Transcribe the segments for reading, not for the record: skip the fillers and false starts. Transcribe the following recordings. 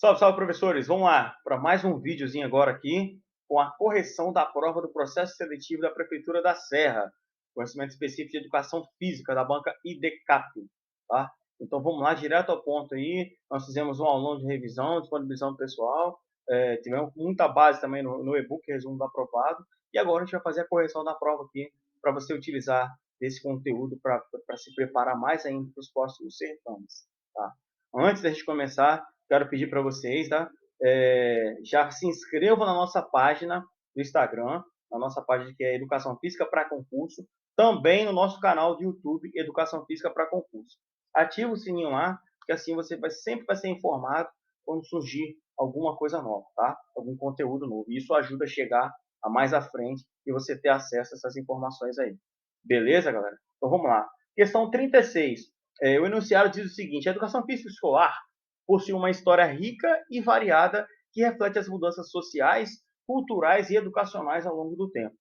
Salve, salve, professores! Vamos lá para mais um videozinho agora aqui com a correção da prova do processo seletivo da Prefeitura da Serra, conhecimento específico de educação física da banca IDCAP, tá? Então vamos lá, direto ao ponto aí. Nós fizemos um aulão de revisão, disponibilizando o pessoal, tivemos muita base também no e-book, resumo do aprovado, e agora a gente vai fazer a correção da prova aqui para você utilizar esse conteúdo para se preparar mais ainda para os próximos certames, tá? Antes da gente começar, quero pedir para vocês, tá? Já se inscrevam na nossa página do Instagram, na nossa página que é Educação Física para Concurso, também no nosso canal do YouTube, Educação Física para Concurso. Ativa o sininho lá, que assim você sempre vai ser informado quando surgir alguma coisa nova, tá? Algum conteúdo novo. E isso ajuda a chegar a mais à frente e você ter acesso a essas informações aí. Beleza, galera? Então vamos lá. Questão 36. O enunciado diz o seguinte: a educação física escolar possui uma história rica e variada que reflete as mudanças sociais, culturais e educacionais ao longo do tempo.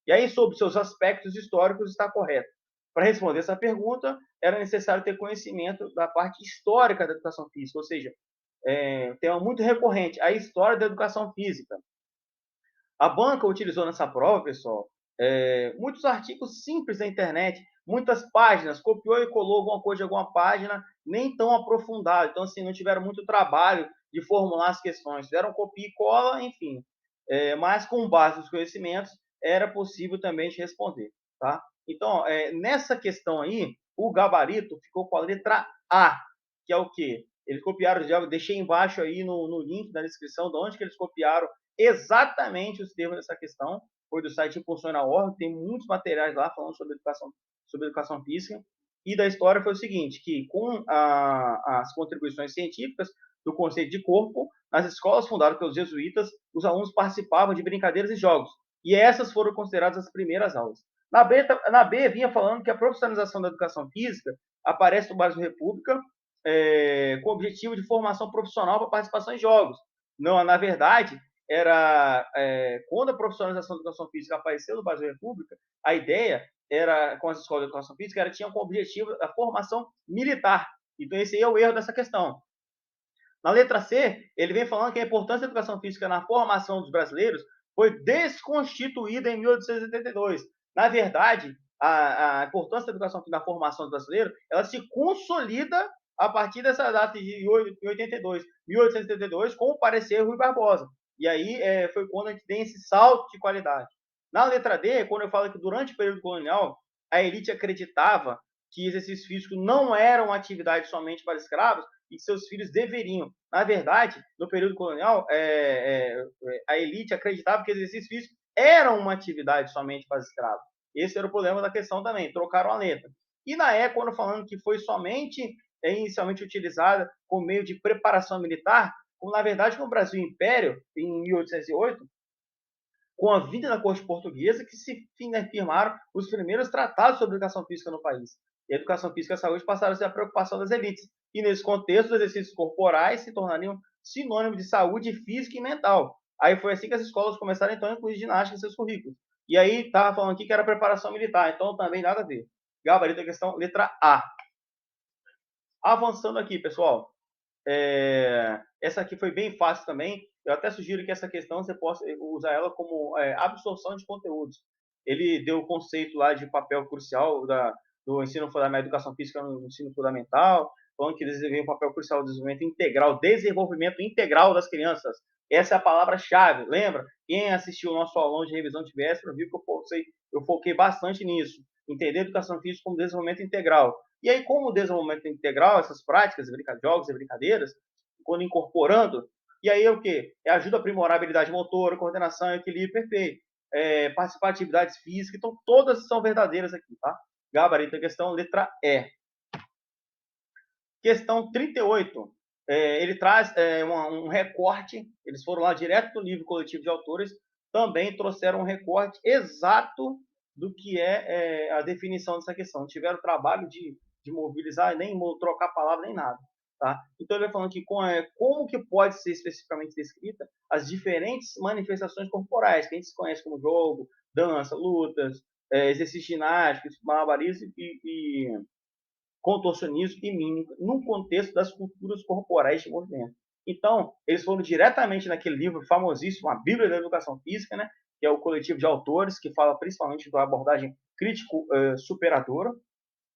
E aí, sobre seus aspectos históricos, está correto. Para responder essa pergunta, era necessário ter conhecimento da parte histórica da educação física, ou seja, tema muito recorrente, a história da educação física. A banca utilizou nessa prova, pessoal, muitos artigos simples da internet, muitas páginas, copiou e colou alguma coisa de alguma página, nem tão aprofundado. Então, assim, não tiveram muito trabalho de formular as questões. Fizeram copia e cola, enfim. Mas, com base nos conhecimentos, era possível também te responder, tá? Então, nessa questão aí, o gabarito ficou com a letra A, que é o quê? Eles copiaram, já deixei embaixo aí no link da descrição de onde que eles copiaram exatamente os termos dessa questão. Foi do site Impulsiona.org, tem muitos materiais lá falando sobre educação física. E da história foi o seguinte, que com as contribuições científicas do conceito de corpo, nas escolas fundadas pelos jesuítas, os alunos participavam de brincadeiras e jogos. E essas foram consideradas as primeiras aulas. Na B vinha falando que a profissionalização da educação física aparece no Brasil República com o objetivo de formação profissional para participação em jogos. Não, na verdade, era quando a profissionalização da educação física apareceu no Brasil República, a ideia era, com as escolas de educação física, tinha como objetivo a formação militar. Então, esse aí é o erro dessa questão. Na letra C, ele vem falando que a importância da educação física na formação dos brasileiros foi desconstituída em 1882. Na verdade, a importância da educação física na formação dos brasileiros, ela se consolida a partir dessa data de 82, 1882, com o parecer Rui Barbosa. E aí foi quando a gente tem esse salto de qualidade. Na letra D, quando eu falo que durante o período colonial, a elite acreditava que exercício físico não era uma atividade somente para escravos, e seus filhos deveriam. Na verdade, no período colonial, a elite acreditava que exercício físico era uma atividade somente para escravos. Esse era o problema da questão também, trocaram a letra. E na época, quando falando que foi somente inicialmente utilizada como meio de preparação militar, como na verdade no Brasil Império, em 1808, com a vinda da corte portuguesa, que se firmaram os primeiros tratados sobre educação física no país. E a educação física e a saúde passaram a ser a preocupação das elites. E nesse contexto, os exercícios corporais se tornariam sinônimo de saúde física e mental. Aí foi assim que as escolas começaram, então, a incluir ginástica em seus currículos. E aí estava falando aqui que era preparação militar, então também nada a ver. Gabarito da questão, letra A. Avançando aqui, pessoal. Essa aqui foi bem fácil também. Eu até sugiro que essa questão você possa usar ela como absorção de conteúdos. Ele deu o conceito lá de papel crucial do ensino fundamental, educação física no ensino fundamental, falando que eles desenvolvem um papel crucial do desenvolvimento integral das crianças. Essa é a palavra-chave, lembra? Quem assistiu o nosso aulão de revisão de véspera viu que eu foquei bastante nisso. Entender a educação física como desenvolvimento integral. E aí, como o desenvolvimento integral, essas práticas, jogos e brincadeiras, quando incorporando, e aí é o quê? Ajuda a aprimorar a habilidade motora, coordenação, equilíbrio, perfeito. Participar de atividades físicas, então todas são verdadeiras aqui, tá? Gabarito da questão, letra E. Questão 38. Ele traz um recorte, eles foram lá direto do livro coletivo de autores, também trouxeram um recorte exato do que é a definição dessa questão. Não tiveram trabalho de mobilizar, nem trocar palavra, nem nada. Tá? Então, ele vai falando que como que pode ser especificamente descrita as diferentes manifestações corporais, que a gente conhece como jogo, dança, lutas, exercícios ginásticos, malabarismo e contorcionismo e mímica no contexto das culturas corporais de movimento. Então, eles foram diretamente naquele livro famosíssimo, a Bíblia da Educação Física, né, que é o coletivo de autores que fala principalmente da abordagem crítico-superadora,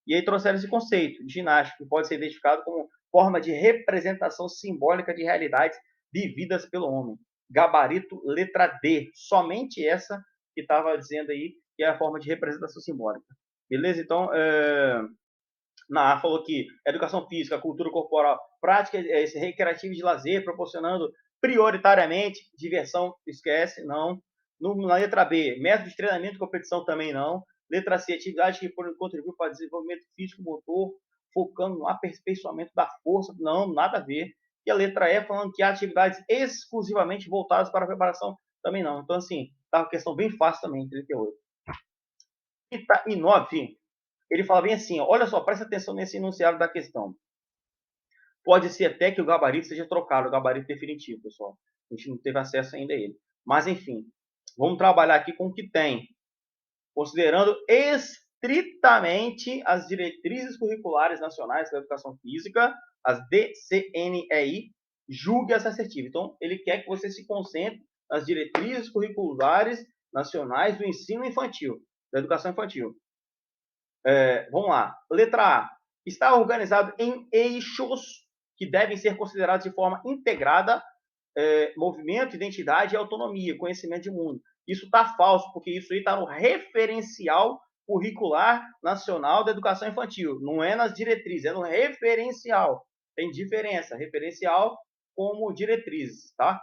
e aí trouxeram esse conceito de ginástica, que pode ser identificado como forma de representação simbólica de realidades vividas pelo homem. Gabarito, letra D. Somente essa que estava dizendo aí que é a forma de representação simbólica. Beleza? Então, na A falou que educação física, cultura corporal, prática recreativa de lazer, proporcionando prioritariamente diversão, esquece, não. Na letra B, método de treinamento e competição também não. Letra C, atividade que contribuem para o desenvolvimento físico motor, focando no aperfeiçoamento da força, não, nada a ver. E a letra E falando que atividades exclusivamente voltadas para a preparação, também não. Então, assim, tá uma questão bem fácil também, 38. E 9, ele fala bem assim, olha só, presta atenção nesse enunciado da questão. Pode ser até que o gabarito seja trocado, o gabarito definitivo, pessoal. A gente não teve acesso ainda a ele. Mas, enfim, vamos trabalhar aqui com o que tem. Considerando estritamente as diretrizes curriculares nacionais da educação física, as DCNEI, julgue as assertivas. Então, ele quer que você se concentre nas diretrizes curriculares nacionais do ensino infantil, da educação infantil. Vamos lá. Letra A. Está organizado em eixos que devem ser considerados de forma integrada, movimento, identidade e autonomia, conhecimento de mundo. Isso está falso, porque isso aí está no referencial curricular nacional da educação infantil. Não é nas diretrizes, é no referencial. Tem diferença, referencial como diretrizes, tá?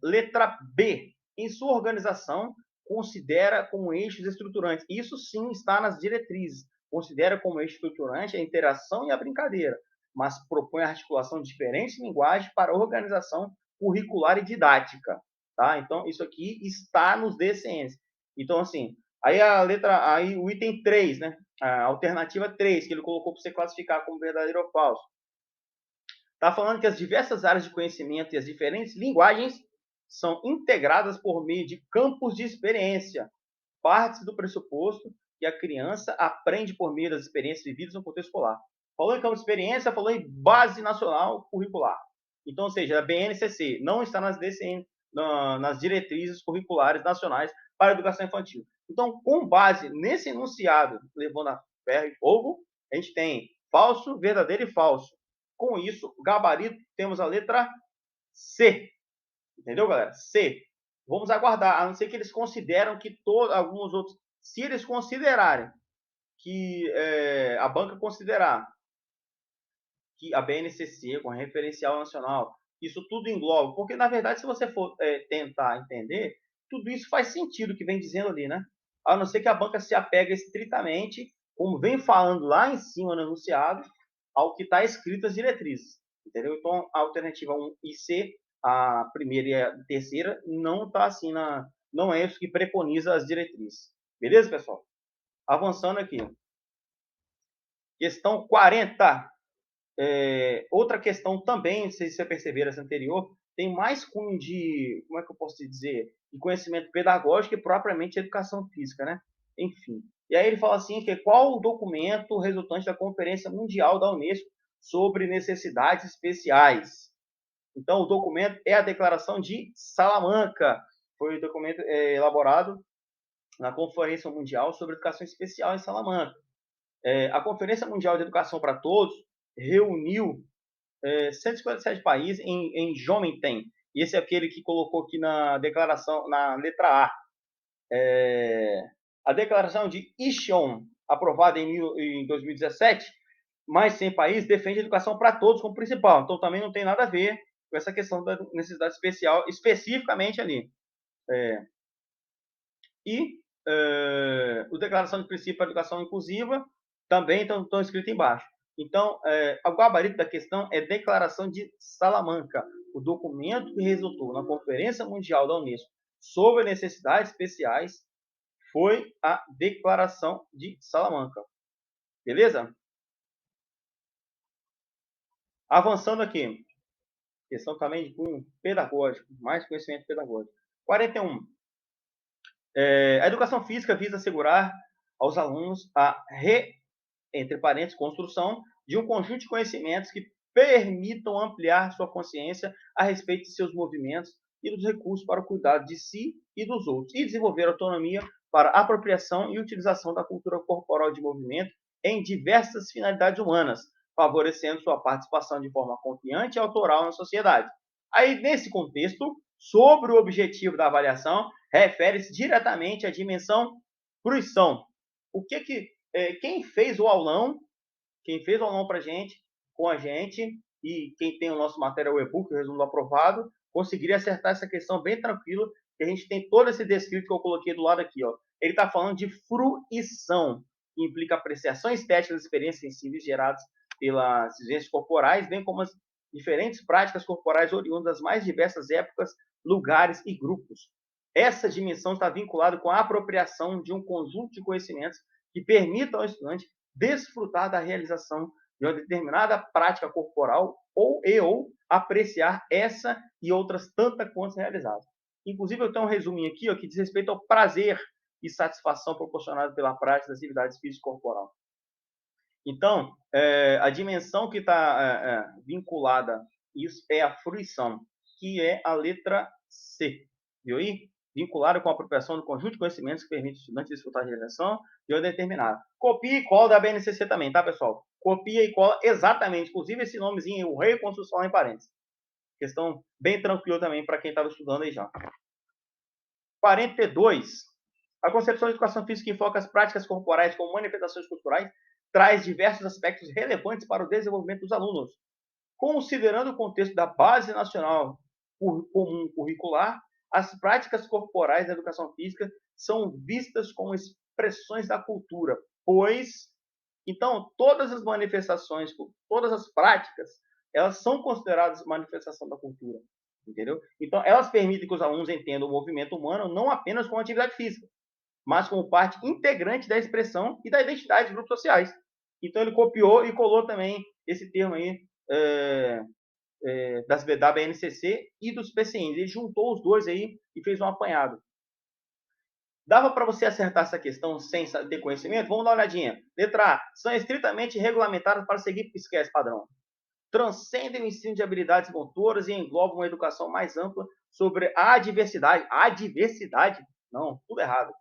Letra B. Em sua organização, considera como eixos estruturantes. Isso sim está nas diretrizes. Considera como eixo estruturante a interação e a brincadeira, mas propõe a articulação de diferentes linguagens para organização curricular e didática. Tá? Então, isso aqui está nos DCNs. Então, assim, aí o item 3, né? A alternativa 3, que ele colocou para você classificar como verdadeiro ou falso. Está falando que as diversas áreas de conhecimento e as diferentes linguagens são integradas por meio de campos de experiência. Parte do pressuposto que a criança aprende por meio das experiências vividas no contexto escolar. Falou em campo de experiência, falou em base nacional curricular. Então, ou seja, a BNCC não está nas DCN, nas diretrizes curriculares nacionais para a educação infantil. Então, com base nesse enunciado, levando a ferro e fogo, a gente tem falso, verdadeiro e falso. Com isso, gabarito, temos a letra C. Entendeu, galera? C. Vamos aguardar, a não ser que eles consideram que alguns outros, se eles considerarem que a banca considerar que a BNCC, com a referencial nacional, isso tudo engloba, porque na verdade, se você for tentar entender, tudo isso faz sentido o que vem dizendo ali, né? A não ser que a banca se apega estritamente, como vem falando lá em cima no enunciado, ao que está escrito as diretrizes, entendeu? Então, a alternativa 1 e C, a primeira e a terceira, não está assim, não é isso que preconiza as diretrizes. Beleza, pessoal? Avançando aqui. Questão 40. Outra questão também, não sei se você perceberam essa anterior, tem mais cunho de, como é que eu posso dizer, de conhecimento pedagógico que propriamente educação física, né? Enfim. E aí ele fala assim, que qual o documento resultante da Conferência Mundial da Unesco sobre necessidades especiais? Então, o documento é a Declaração de Salamanca. Foi o documento elaborado na Conferência Mundial sobre Educação Especial em Salamanca. A Conferência Mundial de Educação para Todos reuniu 157 países em Jomenten. E esse é aquele que colocou aqui na declaração, na letra A. A declaração de Icheon, aprovada em 2017, mais 100 países, defende a educação para todos como principal. Então, também não tem nada a ver com essa questão da necessidade especial, especificamente ali. A declaração de princípio para a educação inclusiva também estão escritos embaixo. Então, o gabarito da questão é Declaração de Salamanca, o documento que resultou na Conferência Mundial da Unesco sobre necessidades especiais foi a Declaração de Salamanca. Beleza? Avançando aqui. Questão também de cunho pedagógico, mais conhecimento pedagógico. 41. A educação física visa assegurar aos alunos a entre parênteses, construção de um conjunto de conhecimentos que permitam ampliar sua consciência a respeito de seus movimentos e dos recursos para o cuidado de si e dos outros, e desenvolver autonomia para apropriação e utilização da cultura corporal de movimento em diversas finalidades humanas, favorecendo sua participação de forma confiante e autoral na sociedade. Aí, nesse contexto, sobre o objetivo da avaliação, refere-se diretamente à dimensão fruição. O que quem fez o aulão, para gente, com a gente, e quem tem o nosso material e-book, o resumo do aprovado, conseguiria acertar essa questão bem tranquilo, que a gente tem todo esse descrito que eu coloquei do lado aqui, ó. Ele está falando de fruição, que implica apreciação estética das experiências sensíveis geradas pelas vivências corporais, bem como as diferentes práticas corporais oriundas das mais diversas épocas, lugares e grupos. Essa dimensão está vinculada com a apropriação de um conjunto de conhecimentos que permitam ao estudante desfrutar da realização de uma determinada prática corporal ou apreciar essa e outras tantas quantas realizadas. Inclusive, eu tenho um resuminho aqui, ó, que diz respeito ao prazer e satisfação proporcionado pela prática das atividades físico-corporal. Então, a dimensão que está vinculada a isso é a fruição, que é a letra C. Viu aí? Vinculada com a apropriação do conjunto de conhecimentos que permite ao estudante desfrutar de realização de uma determinada. Copia e cola da BNCC também, tá, pessoal? Copia e cola exatamente. Inclusive, esse nomezinho, o rei construção em parênteses. Questão bem tranquila também para quem estava estudando aí já. 42. A concepção de educação física que enfoca as práticas corporais como manifestações culturais traz diversos aspectos relevantes para o desenvolvimento dos alunos. Considerando o contexto da Base Nacional Comum Curricular, as práticas corporais da educação física são vistas como expressões da cultura, pois, então, todas as manifestações, todas as práticas, elas são consideradas manifestação da cultura, entendeu? Então, elas permitem que os alunos entendam o movimento humano não apenas como atividade física, mas como parte integrante da expressão e da identidade de grupos sociais. Então, ele copiou e colou também esse termo aí da BNCC e dos PCNs. Ele juntou os dois aí e fez um apanhado. Dava para você acertar essa questão sem ter conhecimento? Vamos dar uma olhadinha. Letra A. São estritamente regulamentadas para seguir esquece padrão. Transcendem o ensino de habilidades motoras e englobam uma educação mais ampla sobre a diversidade. A diversidade? Não, tudo errado.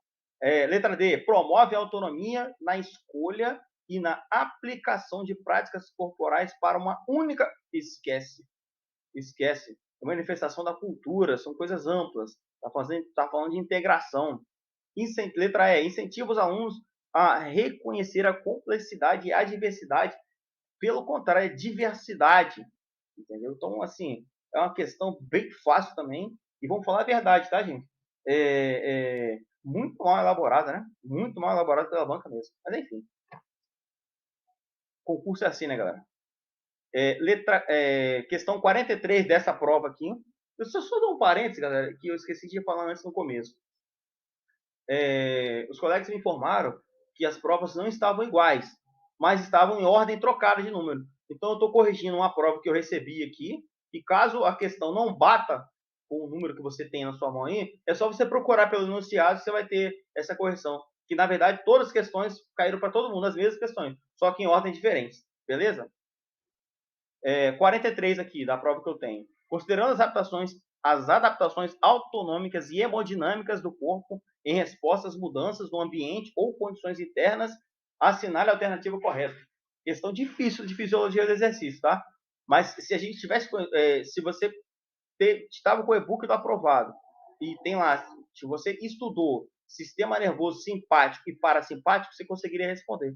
Letra D. Promove a autonomia na escolha e na aplicação de práticas corporais para uma única... Esquece. É uma manifestação da cultura, são coisas amplas. Tá falando de integração. Letra E. Incentiva os alunos a reconhecer a complexidade e a diversidade. Pelo contrário, é diversidade. Entendeu? Então, assim, é uma questão bem fácil também. E vamos falar a verdade, tá, gente? Muito mal elaborada, né? Muito mal elaborada pela banca mesmo. Mas, enfim. Concurso é assim, né, galera? Questão 43 dessa prova aqui. Eu só dou um parênteses, galera, que eu esqueci de falar antes no começo. Os colegas me informaram que as provas não estavam iguais, mas estavam em ordem trocada de número. Então, eu estou corrigindo uma prova que eu recebi aqui, e caso a questão não bata com o número que você tem na sua mão aí, é só você procurar pelo enunciado que você vai ter essa correção. Que, na verdade, todas as questões caíram para todo mundo, as mesmas questões, só que em ordens diferentes. Beleza? 43 aqui, da prova que eu tenho. Considerando as adaptações autonômicas e hemodinâmicas do corpo em resposta às mudanças no ambiente ou condições internas, assinale a alternativa correta. Questão difícil de fisiologia do exercício, tá? Mas se a gente tivesse, se você estava com o e-book do aprovado e tem lá, se você estudou sistema nervoso simpático e parasimpático, você conseguiria responder.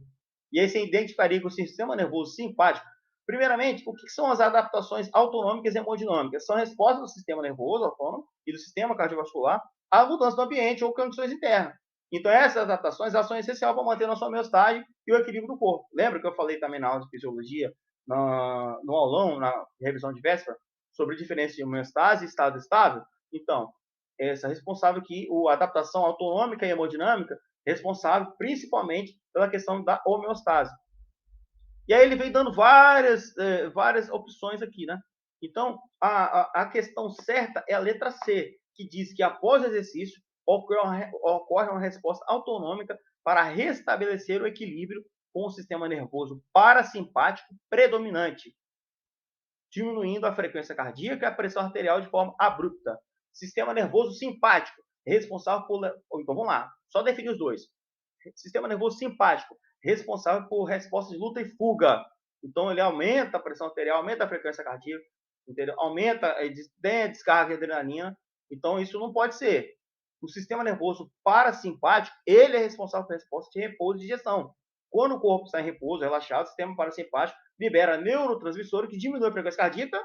E aí você identificaria que o sistema nervoso simpático, primeiramente, o que são as adaptações autonômicas e hemodinâmicas? São respostas do sistema nervoso autônomo e do sistema cardiovascular à mudança do ambiente ou condições internas. Então, essas adaptações elas são essenciais para manter a sua homeostase e o equilíbrio do corpo. Lembra que eu falei também na aula de fisiologia, no aulão, na revisão de véspera, sobre a diferença de homeostase e estado estável? Então, essa responsável aqui, a adaptação autonômica e hemodinâmica, responsável principalmente pela questão da homeostase. E aí ele vem dando várias opções aqui, né? Então, a questão certa é a letra C, que diz que após o exercício ocorre uma resposta autonômica para restabelecer o equilíbrio com o sistema nervoso parasimpático predominante. diminuindo a frequência cardíaca e a pressão arterial de forma abrupta. Sistema nervoso simpático, responsável por... Então, vamos lá, só definir os dois. Sistema nervoso simpático, responsável por resposta de luta e fuga. Então, ele aumenta a pressão arterial, aumenta a frequência cardíaca, entendeu? Aumenta a descarga de adrenalina. Então, isso não pode ser. O sistema nervoso parasimpático, ele é responsável por resposta de repouso e digestão. Quando o corpo está em repouso, relaxado, o sistema parasimpático libera neurotransmissores que diminuem a frequência cardíaca,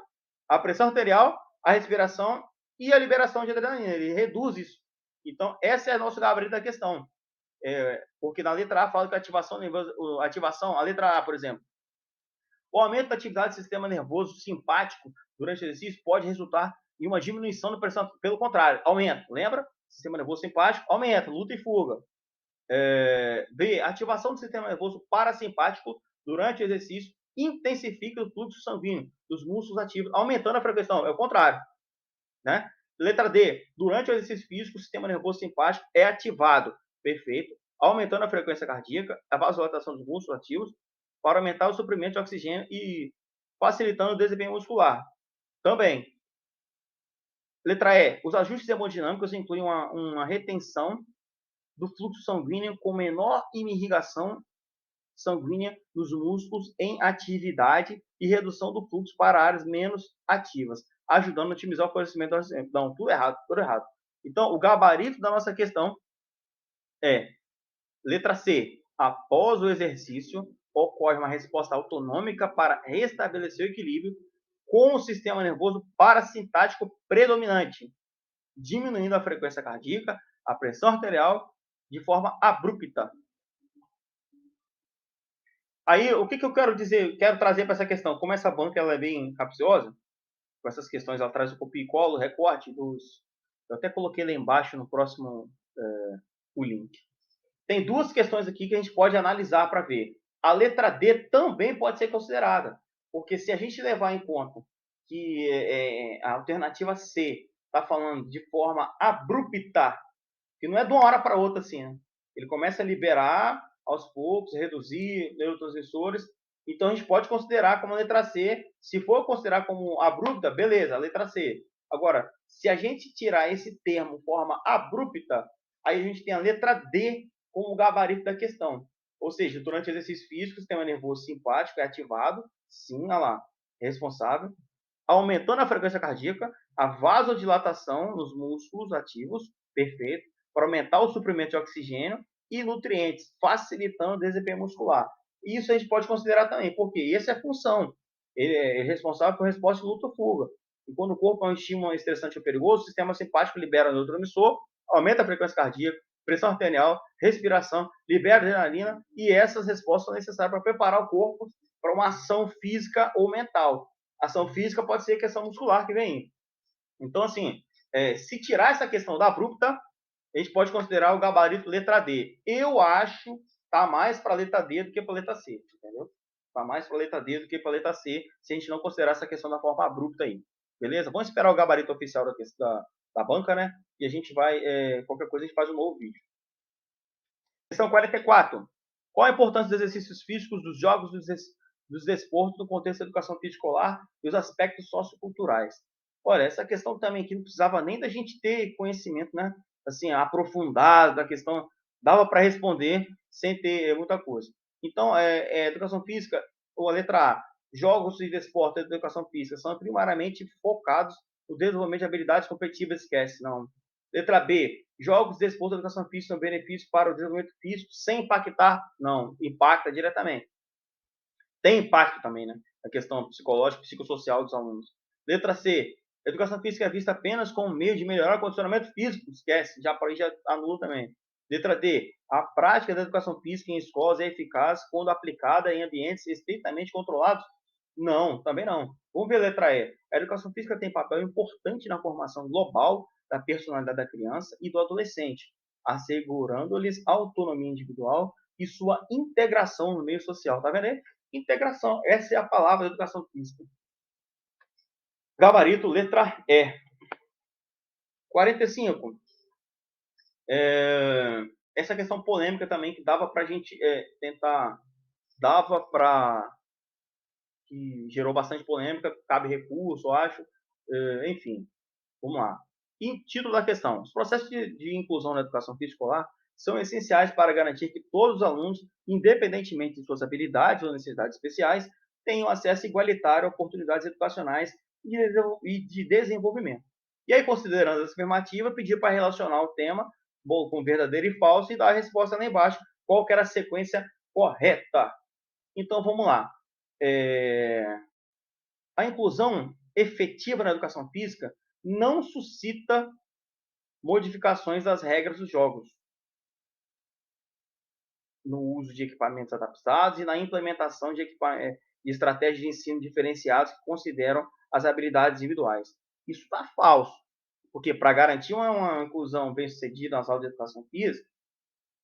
a pressão arterial, a respiração e a liberação de adrenalina. Ele reduz isso. Então, essa é a nossa gabarito da questão. Porque na letra A fala que a ativação, a letra A, por exemplo, o aumento da atividade do sistema nervoso simpático durante o exercício pode resultar em uma diminuição da pressão. Pelo contrário, aumenta. Lembra? Sistema nervoso simpático aumenta, luta e fuga. B. Ativação do sistema nervoso parasimpático durante o exercício intensifica o fluxo sanguíneo dos músculos ativos, aumentando a frequência. É o contrário. Né? Letra D. Durante o exercício físico, o sistema nervoso simpático é ativado. Perfeito. Aumentando a frequência cardíaca, a vasodilatação dos músculos ativos, para aumentar o suprimento de oxigênio e facilitando o desempenho muscular. Também. Letra E. Os ajustes hemodinâmicos incluem uma retenção do fluxo sanguíneo com menor irrigação sanguínea nos músculos em atividade e redução do fluxo para áreas menos ativas, ajudando a otimizar o fornecimento do oxigênio. Não, tudo errado, tudo errado. Então, o gabarito da nossa questão é letra C. Após o exercício, ocorre uma resposta autonômica para restabelecer o equilíbrio com o sistema nervoso parasimpático predominante, diminuindo a frequência cardíaca, a pressão arterial de forma abrupta. Aí, o que eu quero dizer, quero trazer para essa questão? Como essa banca ela é bem capciosa, com essas questões, ela traz o copia e cola, o recorte dos... Eu até coloquei lá embaixo no próximo o link. Tem duas questões aqui que a gente pode analisar para ver. A letra D também pode ser considerada, porque se a gente levar em conta que a alternativa C está falando de forma abrupta, que não é de uma hora para outra assim, né? Ele começa a liberar aos poucos, reduzir neurotransmissores. Então a gente pode considerar como a letra C. Se for considerar como abrupta, beleza, a letra C. Agora, se a gente tirar esse termo forma abrupta, aí a gente tem a letra D como gabarito da questão. Ou seja, durante o exercício físico, o sistema nervoso simpático é ativado, sim, olha lá, responsável, aumentando a frequência cardíaca, a vasodilatação nos músculos ativos, perfeito, para aumentar o suprimento de oxigênio e nutrientes, facilitando o desempenho muscular. E isso a gente pode considerar também, porque essa é a função. Ele é responsável por resposta de luta ou fuga. E quando o corpo é um estímulo estressante ou perigoso, o sistema simpático libera neurotransmissor, aumenta a frequência cardíaca, pressão arterial, respiração, libera adrenalina, e essas respostas são necessárias para preparar o corpo para uma ação física ou mental. Ação física pode ser questão muscular que vem. Então, assim, se tirar essa questão da abrupta, a gente pode considerar o gabarito letra D. Eu acho tá mais para a letra D do que para a letra C, entendeu? Tá mais para a letra D do que para a letra C, se a gente não considerar essa questão da forma abrupta aí. Beleza? Vamos esperar o gabarito oficial da banca, né? E a gente vai, qualquer coisa, a gente faz um novo vídeo. Questão 44. Qual a importância dos exercícios físicos, dos jogos, dos desportos no contexto da educação física escolar e os aspectos socioculturais? Olha, essa questão também aqui não precisava nem da gente ter conhecimento, né? Assim, aprofundado da questão, dava para responder sem ter muita coisa. Então, educação física, ou a letra A, jogos e desportos da educação física são primariamente focados no desenvolvimento de habilidades competitivas, esquece, não. Letra B, jogos de desporto da educação física são benefícios para o desenvolvimento físico sem impactar? Não, impacta diretamente. Tem impacto também, né? A questão psicológica, psicossocial dos alunos. Letra C, educação física é vista apenas como meio de melhorar o condicionamento físico? Esquece, já anula também. Letra D, a prática da educação física em escolas é eficaz quando aplicada em ambientes estritamente controlados? Não, também não. Vamos ver a letra E. A educação física tem papel importante na formação global da personalidade da criança e do adolescente, assegurando-lhes autonomia individual e sua integração no meio social. Tá vendo aí? Integração. Essa é a palavra da educação física. Gabarito, letra E. 45. Essa questão polêmica também que dava para a gente tentar... Dava para que gerou bastante polêmica, cabe recurso, eu acho, enfim, vamos lá. E título da questão: os processos de inclusão na educação física escolar são essenciais para garantir que todos os alunos, independentemente de suas habilidades ou necessidades especiais, tenham acesso igualitário a oportunidades educacionais e de desenvolvimento. E aí, considerando essa afirmativa, pedir para relacionar o tema com verdadeiro e falso e dar a resposta lá embaixo, qual que era a sequência correta. Então, vamos lá. A inclusão efetiva na educação física não suscita modificações das regras dos jogos, no uso de equipamentos adaptados e na implementação de estratégias de ensino diferenciadas que consideram as habilidades individuais. Isso está falso, porque para garantir uma inclusão bem-sucedida nas aulas de educação física,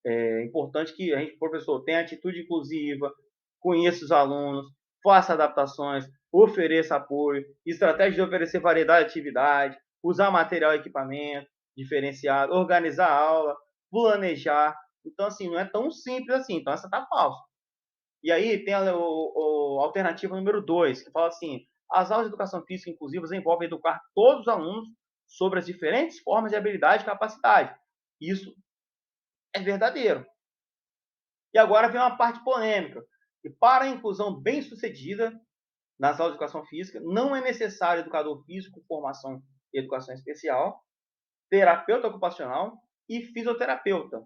é importante que a gente, professor, tenha atitude inclusiva, conheça os alunos, faça adaptações, ofereça apoio, estratégia de oferecer variedade de atividade, usar material e equipamento diferenciado, organizar a aula, planejar. Então, assim, não é tão simples assim. Então, essa tá falsa. E aí tem a alternativa número 2, que fala assim: as aulas de educação física inclusivas envolvem educar todos os alunos sobre as diferentes formas de habilidade e capacidade. Isso é verdadeiro. E agora vem uma parte polêmica. E para a inclusão bem-sucedida nas aulas de educação física, não é necessário educador físico, formação em educação especial, terapeuta ocupacional e fisioterapeuta,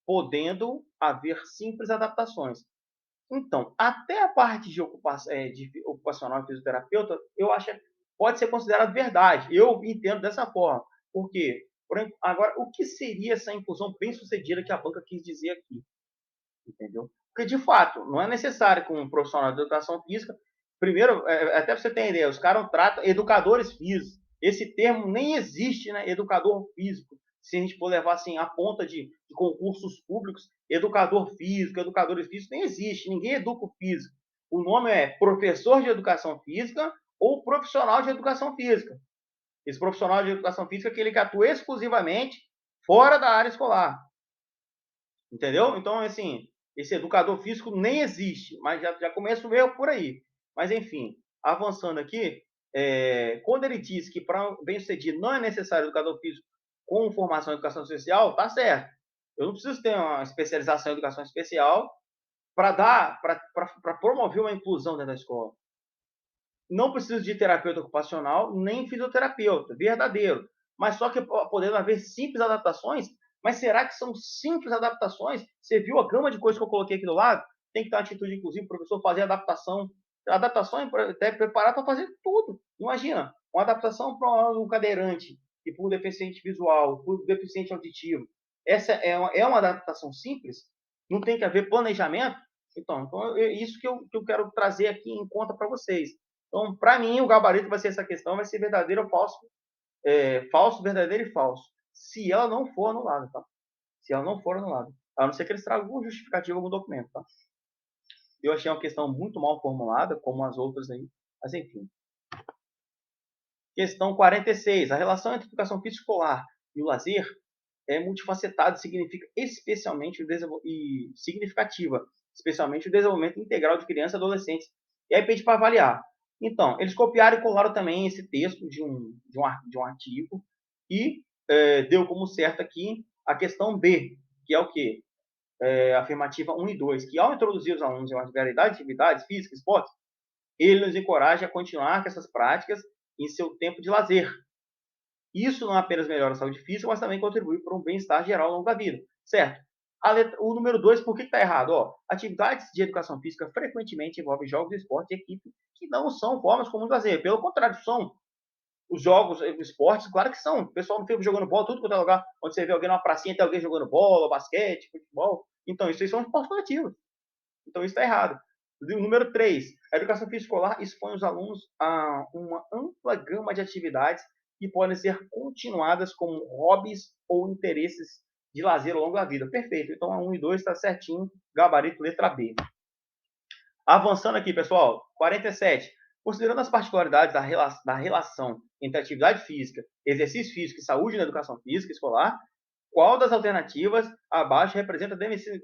podendo haver simples adaptações. Então, até a parte de ocupacional e fisioterapeuta, eu acho que pode ser considerado verdade. Eu entendo dessa forma. Por quê? Agora, o que seria essa inclusão bem-sucedida que a banca quis dizer aqui? Entendeu? Porque, de fato, não é necessário que um profissional de educação física, primeiro, até para você ter ideia, os caras tratam educadores físicos. Esse termo nem existe, né? Educador físico. Se a gente for levar assim a ponta de concursos públicos, educador físico, educadores físicos, nem existe. Ninguém educa o físico. O nome é professor de educação física ou profissional de educação física. Esse profissional de educação física é aquele que atua exclusivamente fora da área escolar. Entendeu? Então, assim, esse educador físico nem existe, mas já começa o erro por aí. Mas, enfim, avançando aqui, quando ele diz que para bem-sucedido não é necessário educador físico com formação em educação especial, tá certo. Eu não preciso ter uma especialização em educação especial para promover uma inclusão dentro da escola. Não preciso de terapeuta ocupacional nem fisioterapeuta, verdadeiro. Mas só que podendo haver simples adaptações. Mas será que são simples adaptações? Você viu a gama de coisas que eu coloquei aqui do lado? Tem que ter uma atitude, inclusive, o professor fazer adaptação. Adaptação é até preparar para fazer tudo. Imagina, uma adaptação para um cadeirante e para um deficiente visual, para um deficiente auditivo. Essa é uma adaptação simples? Não tem que haver planejamento? Então é isso que eu quero trazer aqui em conta para vocês. Então, para mim, o gabarito vai ser essa questão, vai ser verdadeiro ou falso, falso, verdadeiro e falso. Se ela não for anulada, tá? Se ela não for anulada. A não ser que eles tragam algum justificativo, algum documento, tá? Eu achei uma questão muito mal formulada, como as outras aí, mas enfim. Questão 46. A relação entre a educação física escolar e o lazer é multifacetada e significa especialmente e significativa, especialmente o desenvolvimento integral de crianças e adolescentes. E aí pede para avaliar. Então, eles copiaram e colaram também esse texto de um artigo e deu como certo aqui a questão B, que é o quê? Afirmativa 1 e 2, que ao introduzir os alunos em uma variedade de atividades físicas, esportes, ele nos encoraja a continuar com essas práticas em seu tempo de lazer. Isso não apenas melhora a saúde física, mas também contribui para um bem-estar geral ao longo da vida, certo? O número 2, por que está errado? Atividades de educação física frequentemente envolvem jogos de esporte de equipe que não são formas comuns de lazer. Pelo contrário, são os jogos, os esportes, claro que são. O pessoal não fica jogando bola, tudo quanto é lugar onde você vê alguém numa pracinha, tem alguém jogando bola, basquete, futebol. Então, isso aí são esportes coletivos. Então, isso está errado. Número 3, a educação física escolar expõe os alunos a uma ampla gama de atividades que podem ser continuadas como hobbies ou interesses de lazer ao longo da vida. Perfeito. Então, a 1 e 2 está certinho. Gabarito, letra B. Avançando aqui, pessoal. 47. Considerando as particularidades da relação entre atividade física, exercício físico e saúde na educação física escolar, qual das alternativas abaixo representa a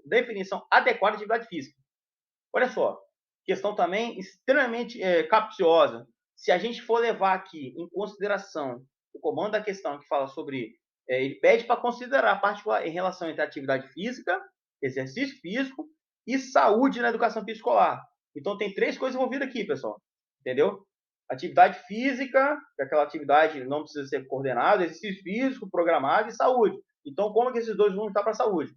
definição adequada de atividade física? Olha só, questão também extremamente capciosa. Se a gente for levar aqui em consideração o comando da questão que fala sobre... ele pede para considerar particular em relação entre atividade física, exercício físico e saúde na educação física escolar. Então, tem 3 coisas envolvidas aqui, pessoal. Entendeu? Atividade física, que é aquela atividade não precisa ser coordenada, exercício físico, programado e saúde. Então, como é que esses dois vão estar para a saúde?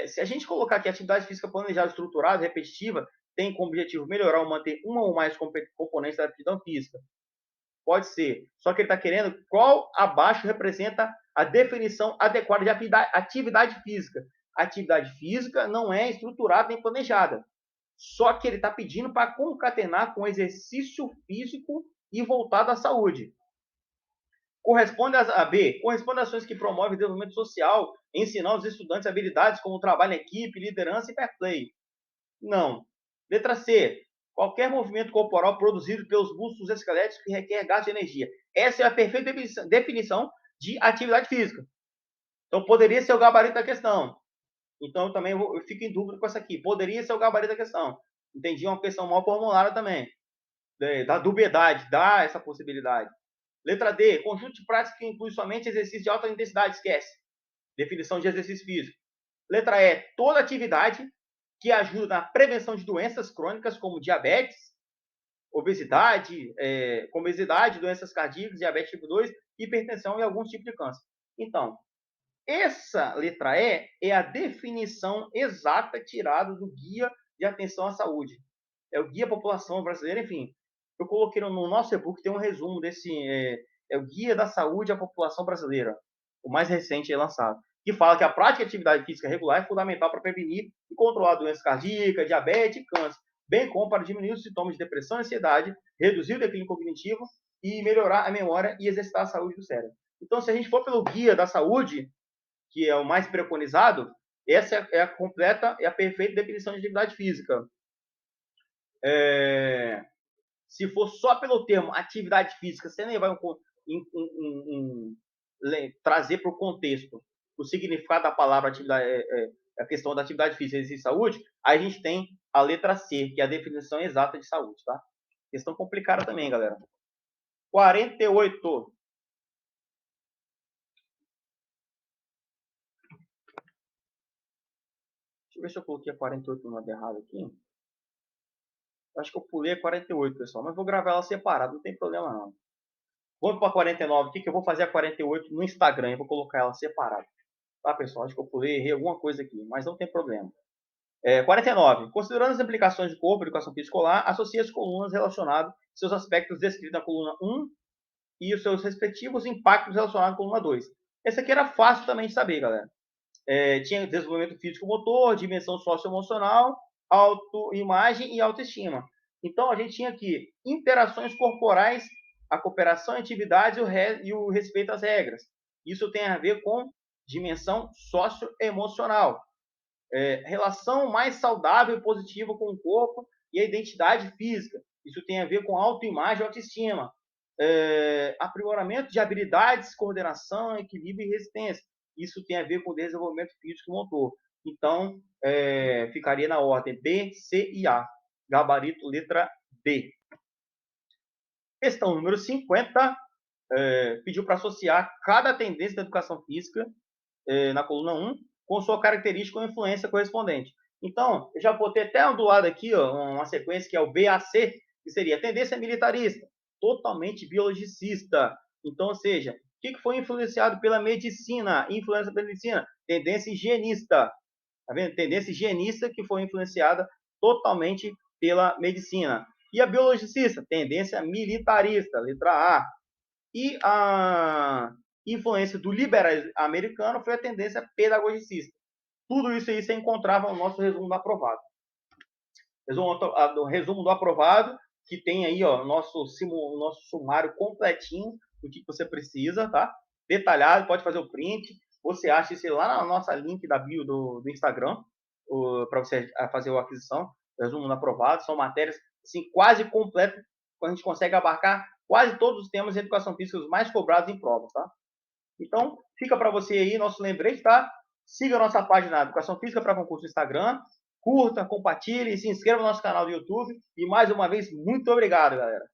Se a gente colocar aqui atividade física planejada, estruturada, repetitiva, tem como objetivo melhorar ou manter uma ou mais componentes da aptidão física. Pode ser. Só que ele está querendo qual abaixo representa a definição adequada de atividade física. Atividade física não é estruturada nem planejada. Só que ele está pedindo para concatenar com exercício físico e voltado à saúde. Corresponde a B. Corresponde a ações que promovem o desenvolvimento social, ensinar os estudantes habilidades como trabalho em equipe, liderança e fair play. Não. Letra C. Qualquer movimento corporal produzido pelos músculos esqueléticos que requer gasto de energia. Essa é a perfeita definição de atividade física. Então, poderia ser o gabarito da questão. Então, eu fico em dúvida com essa aqui. Poderia ser o gabarito da questão. Entendi, uma questão mal formulada também. Da dubiedade, dá essa possibilidade. Letra D. Conjunto de práticas que inclui somente exercício de alta intensidade. Esquece. Definição de exercício físico. Letra E. Toda atividade que ajuda na prevenção de doenças crônicas como diabetes, obesidade, doenças cardíacas, diabetes tipo 2, hipertensão e alguns tipos de câncer. Então, essa letra E é a definição exata tirada do Guia de Atenção à Saúde. É o Guia População Brasileira, enfim. Eu coloquei no nosso e-book, tem um resumo desse... é o Guia da Saúde à População Brasileira, o mais recente lançado, que fala que a prática de atividade física regular é fundamental para prevenir e controlar doenças cardíacas, diabetes e câncer, bem como para diminuir os sintomas de depressão e ansiedade, reduzir o declínio cognitivo e melhorar a memória e exercitar a saúde do cérebro. Então, se a gente for pelo Guia da Saúde, que é o mais preconizado, essa é a completa, é a perfeita definição de atividade física. Se for só pelo termo atividade física, sem levar trazer para o contexto o significado da palavra atividade, a questão da atividade física e saúde, aí a gente tem a letra C, que é a definição exata de saúde, tá? Questão complicada também, galera. 48. Deixa eu ver se eu coloquei a 48 no modo errado aqui. Acho que eu pulei a 48, pessoal, mas vou gravar ela separada, não tem problema não. Vamos para a 49 aqui, que eu vou fazer a 48 no Instagram, eu vou colocar ela separada. Tá, pessoal? Acho que eu pulei, errei alguma coisa aqui, mas não tem problema. 49. Considerando as implicações de corpo e educação física escolar, associe as colunas relacionadas seus aspectos descritos na coluna 1 e os seus respectivos impactos relacionados à coluna 2. Esse aqui era fácil também de saber, galera. Tinha desenvolvimento físico-motor, dimensão socioemocional, autoimagem e autoestima. Então, a gente tinha aqui interações corporais, a cooperação em atividades e o respeito às regras. Isso tem a ver com dimensão socioemocional. Relação mais saudável e positiva com o corpo e a identidade física. Isso tem a ver com autoimagem e autoestima. Aprimoramento de habilidades, coordenação, equilíbrio e resistência. Isso tem a ver com desenvolvimento físico e motor. Então, ficaria na ordem B, C e A. Gabarito, letra D. Questão número 50. Pediu para associar cada tendência da educação física na coluna 1 com sua característica ou influência correspondente. Então, eu já botei até do lado aqui uma sequência que é o BAC, que seria tendência militarista, totalmente biologicista. Então, ou seja, o que foi influenciado pela medicina? Influência pela medicina? Tendência higienista. Tá vendo? Tendência higienista que foi influenciada totalmente pela medicina. E a biologicista? Tendência militarista, letra A. E a influência do liberalismo americano foi a tendência pedagogicista. Tudo isso aí você encontrava no nosso resumo do aprovado. Resumo do aprovado, que tem aí o nosso sumário completinho do que você precisa, tá? Detalhado, pode fazer o print. Você acha isso lá na nossa link da bio do Instagram, para você fazer a aquisição. Resumo do aprovado, são matérias assim, quase completas, a gente consegue abarcar quase todos os temas de educação física os mais cobrados em provas, tá? Então, fica para você aí nosso lembrete, tá? Siga a nossa página Educação Física para Concurso no Instagram, curta, compartilhe, se inscreva no nosso canal do YouTube. E mais uma vez, muito obrigado, galera.